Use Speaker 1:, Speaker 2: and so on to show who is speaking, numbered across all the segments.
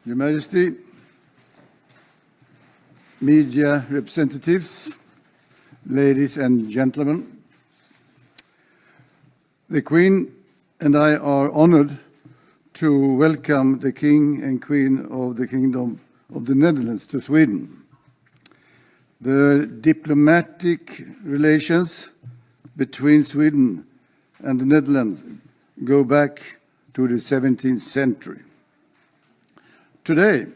Speaker 1: Your Majesty, media representatives, ladies and gentlemen, the Queen and I are honored to welcome the King and Queen of the Kingdom of the Netherlands to Sweden. The diplomatic relations between Sweden and the Netherlands go back to the 17th century. Today,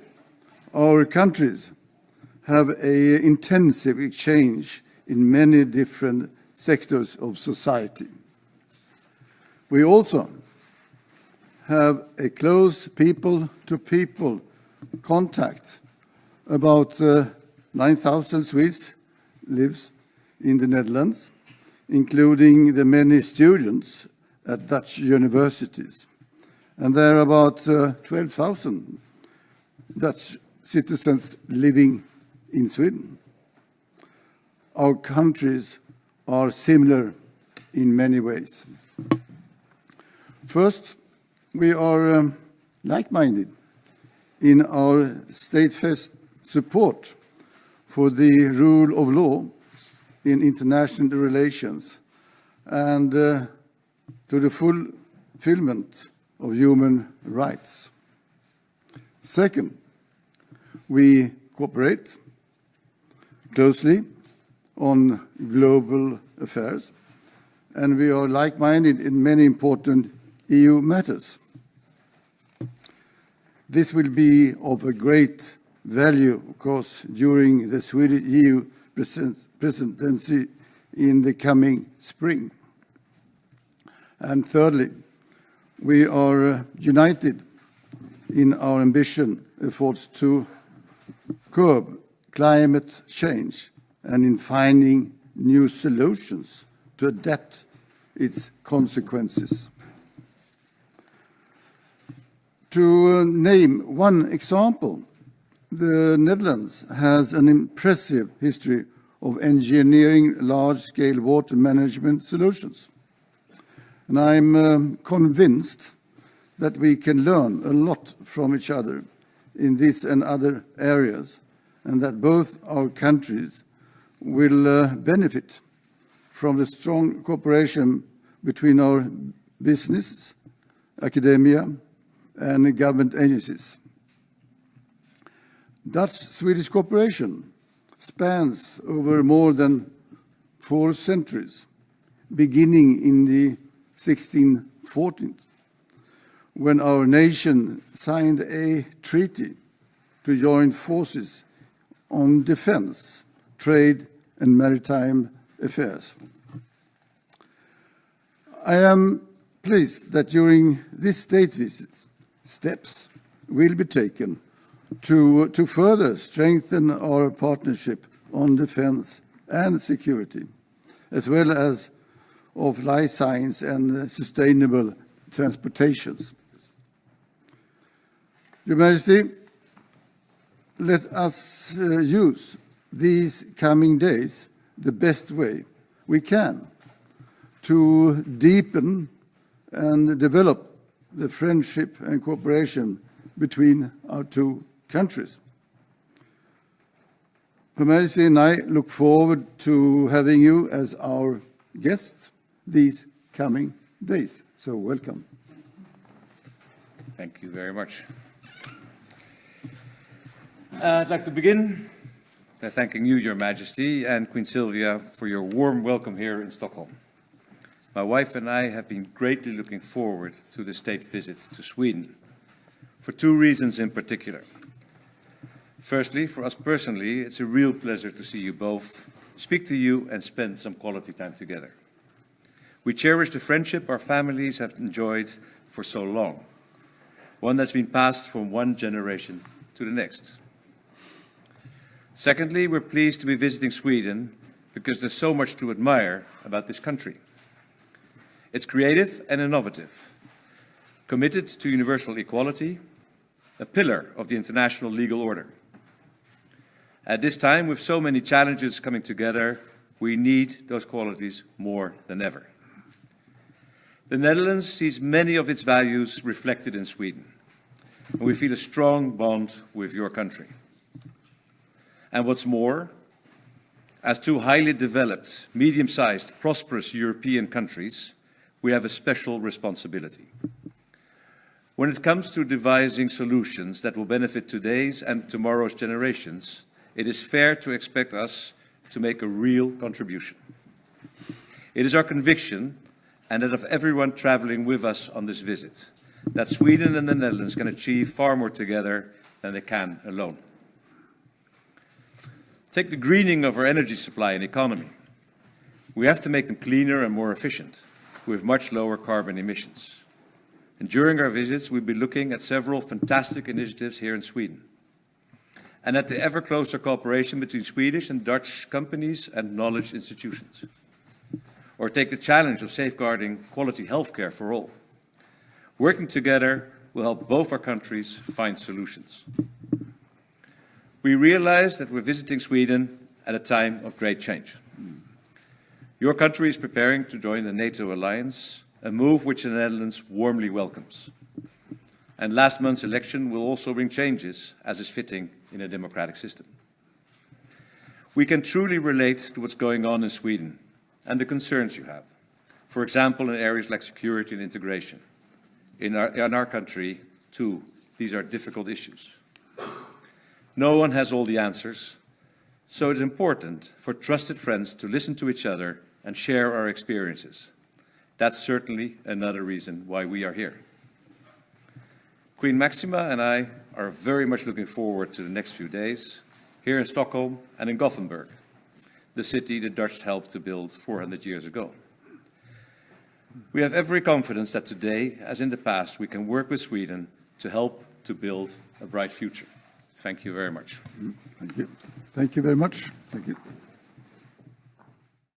Speaker 1: our countries have an intensive exchange in many different sectors of society. We also have a close people-to-people contact. About 9,000 Swedes live in the Netherlands, including the many students at Dutch universities. And there are about 12,000 Dutch citizens living in Sweden. Our countries are similar in many ways. First, we are like-minded in our steadfast support for the rule of law in international relations and to the fulfillment of human rights. Second, we cooperate closely on global affairs, and we are like-minded in many important EU matters. This will be of a great value, of course, during the Swedish EU presidency in the coming spring. And thirdly, we are united in our ambition efforts to curb climate change and in finding new solutions to adapt its consequences. To name one example, the Netherlands has an impressive history of engineering large-scale water management solutions. And I'm convinced that we can learn a lot from each other in this and other areas, and that both our countries will benefit from the strong cooperation between our business, academia, and government agencies. Dutch-Swedish cooperation spans over more than 4 centuries, beginning in the 1614, when our nation signed a treaty to join forces on defense, trade, and maritime affairs. I am pleased that during this state visit, steps will be taken to further strengthen our partnership on defense and security, as well as of life science and sustainable transportations. Your Majesty, let us use these coming days the best way we can to deepen and develop the friendship and cooperation between our two countries. Her Majesty and I look forward to having you as our guests these coming days. So welcome.
Speaker 2: Thank you very much. I'd like to begin by thanking you, Your Majesty, and Queen Sylvia for your warm welcome here in Stockholm. My wife and I have been greatly looking forward to the state visit to Sweden, for 2 reasons in particular. Firstly, for us personally, it's a real pleasure to see you both, speak to you, and spend some quality time together. We cherish the friendship our families have enjoyed for so long, one that's been passed from one generation to the next. Secondly, we're pleased to be visiting Sweden because there's so much to admire about this country. It's creative and innovative, committed to universal equality, a pillar of the international legal order. At this time, with so many challenges coming together, we need those qualities more than ever. The Netherlands sees many of its values reflected in Sweden. and we feel a strong bond with your country. And what's more, as two highly developed, medium-sized, prosperous European countries, we have a special responsibility. When it comes to devising solutions that will benefit today's and tomorrow's generations, it is fair to expect us to make a real contribution. It is our conviction, and that of everyone traveling with us on this visit, that Sweden and the Netherlands can achieve far more together than they can alone. Take the greening of our energy supply and economy. We have to make them cleaner and more efficient, with much lower carbon emissions. And during our visits, we'll be looking at several fantastic initiatives here in Sweden, and at the ever closer cooperation between Swedish and Dutch companies and knowledge institutions. Or take the challenge of safeguarding quality healthcare for all. Working together will help both our countries find solutions. We realize that we're visiting Sweden at a time of great change. Your country is preparing to join the NATO alliance, a move which the Netherlands warmly welcomes. And last month's election will also bring changes, as is fitting in a democratic system. We can truly relate to what's going on in Sweden and the concerns you have. For example, in areas like security and integration. In our country, too, these are difficult issues. No one has all the answers, so it's important for trusted friends to listen to each other and share our experiences. That's certainly another reason why we are here. Queen Maxima and I are very much looking forward to the next few days here in Stockholm and in Gothenburg, the city the Dutch helped to build 400 years ago. We have every confidence that today, as in the past, we can work with Sweden to help to build a bright future. Thank you very much.
Speaker 1: Thank you. Thank you very much. Thank you.